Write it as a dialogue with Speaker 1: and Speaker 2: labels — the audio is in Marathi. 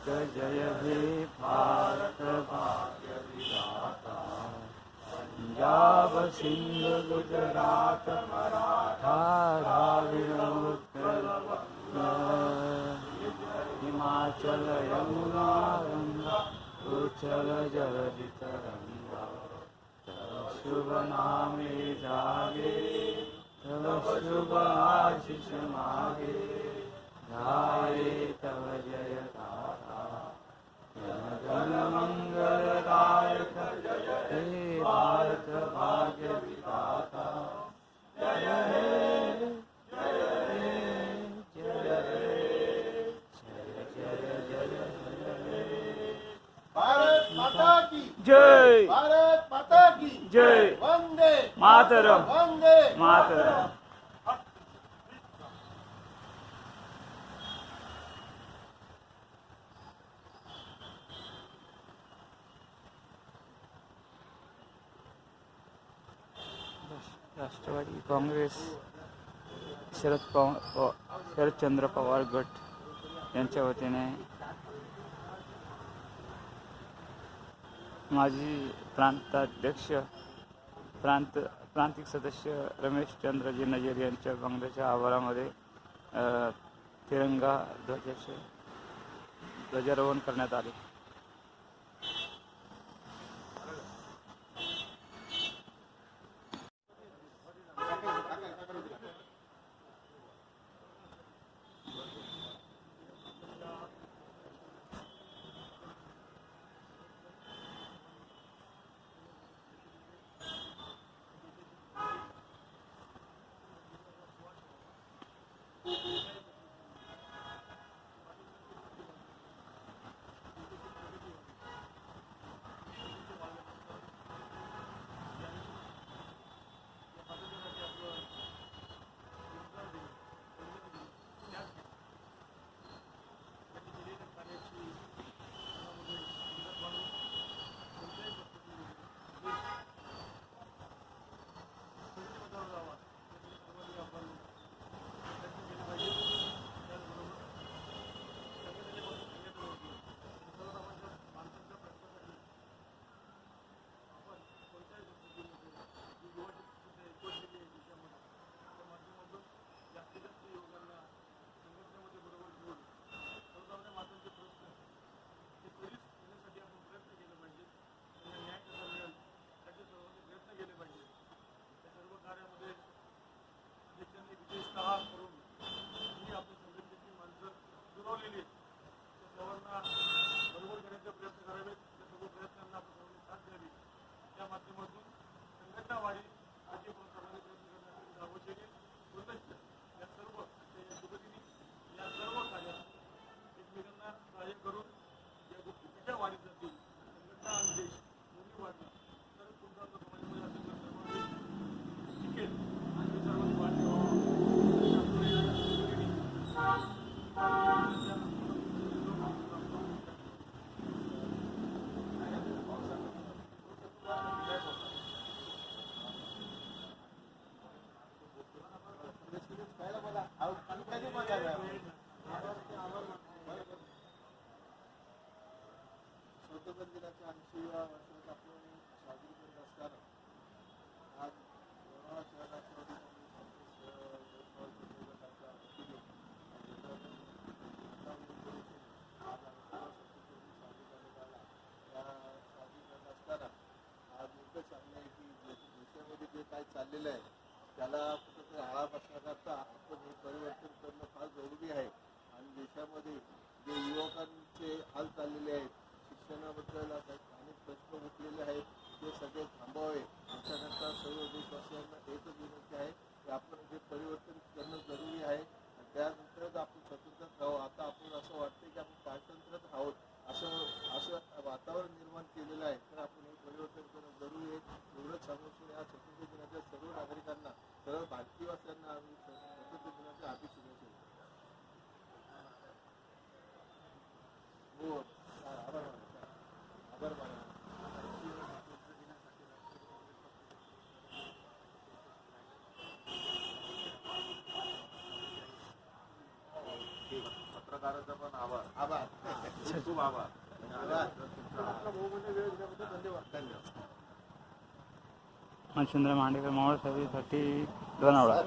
Speaker 1: जय हे भारत भाग्य विधाता। पंजाब सिंध गुजरात मराठा द्राविड उत्कल हिमाचल यमुना गंगा उच्चल जलधि तरंगा। तव शुभ नामे जागे तव शुभ आशीष मागे। गाये तव जय गाथा जन गण मंगलदायक। हे भारत भाग्य विधाता। जय हे जय हे जय हे जय जय जय हे।
Speaker 2: भारत माता की
Speaker 1: जय।
Speaker 2: भारत माता की
Speaker 1: जय।
Speaker 2: वंदे
Speaker 1: मातरम।
Speaker 2: वंदे
Speaker 1: मातरम। राष्ट्रवादी काँग्रेस शरदचंद्र पवार गट यांच्या वतीने माजी प्रांतिक सदस्य रमेशचंद्रजी नजीर यांच्या बंगल्याच्या आवारामध्ये तिरंगा ध्वजारोहण करण्यात आले।
Speaker 2: स्वातंत्र्य दिनाच्या 80व्या वर्षाचा आपण साजरी करत असताना आज लोणावळा शहर राष्ट्रवादी आज एकच सांगणं आहे की देशामध्ये जे काय चाललेलं आहे त्याला कुठंतरी आळा बसण्याकरता आपण हे परिवर्तन करणं फार जरुरी आहे। आणि देशामध्ये जे युवकांचे हाल चाललेले आहेत, शिक्षणाबद्दल अनेक प्रश्न उठलेले आहेत, ते सगळे थांबवावे याच्याकरता सर्व देशवासियांना एकच विनंती आहे की आपण हे परिवर्तन करणं जरुरी आहे। त्यानंतरच आपण स्वतंत्र राहू। आता आपण असं वाटतं की आपण पारतंत्र्यात आहोत असं वातावरण निर्माण केलेलं आहे। तर आपण हे परिवर्तन करणं जरुरी आहे। एवढंच सांगून या स्वातंत्र्य दिनाच्या सर्व नागरिकांना, सर्व भारतीयवासियांना आम्ही स्वातंत्र्य दिनाच्या हार्दिक शुभेच्छा देतो। आभार माना। ठीक आहे।
Speaker 3: पत्रकाराचा पण आभार.
Speaker 2: आभार.
Speaker 3: खूप खूप आभार.
Speaker 2: धन्यवाद.
Speaker 1: मच्छिंद्र मांडेकर मावळ साठी लोणावळा.